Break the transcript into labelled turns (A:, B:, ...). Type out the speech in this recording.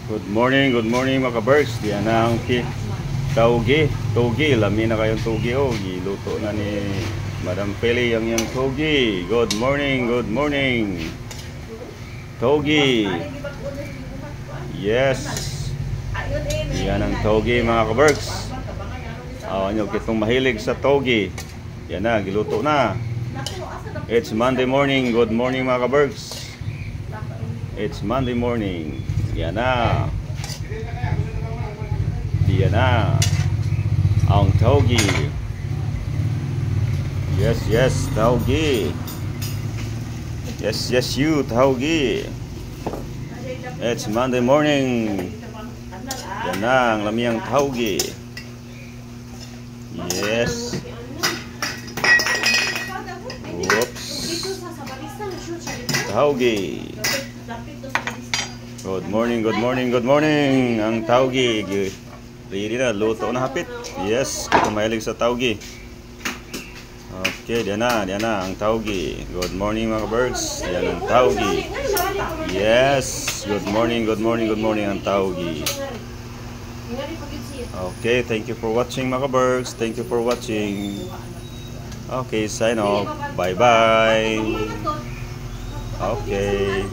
A: Good morning mga kaberks. Diyan na ang taugi. Lami na kayong taugi. Oh, giluto na ni Madam Peli ang yung taugi. Good morning. Taugi. Yes. Diyan ang taugi mga kaberks. Nyo kitong mahilig sa taugi. Yan na, giluto na. It's Monday morning. Good morning mga kaberks. It's Monday morning. Yan na. Yan na. Ang taugi. Yes, taugi. Yes, you, taugi. It's Monday morning. Yan na, ang lamiyang taugi. Yes. Whoops. Taugi. Good morning. Ang taugi. Ready na, luto na hapit. Yes, kita mahilig sa taugi. Okay, diyan na ang taugi. Good morning mga birds. Yan ang taugi. Yes, good morning ang taugi. Okay, thank you for watching mga birds. Thank you for watching. Okay, sign off. Bye. Okay.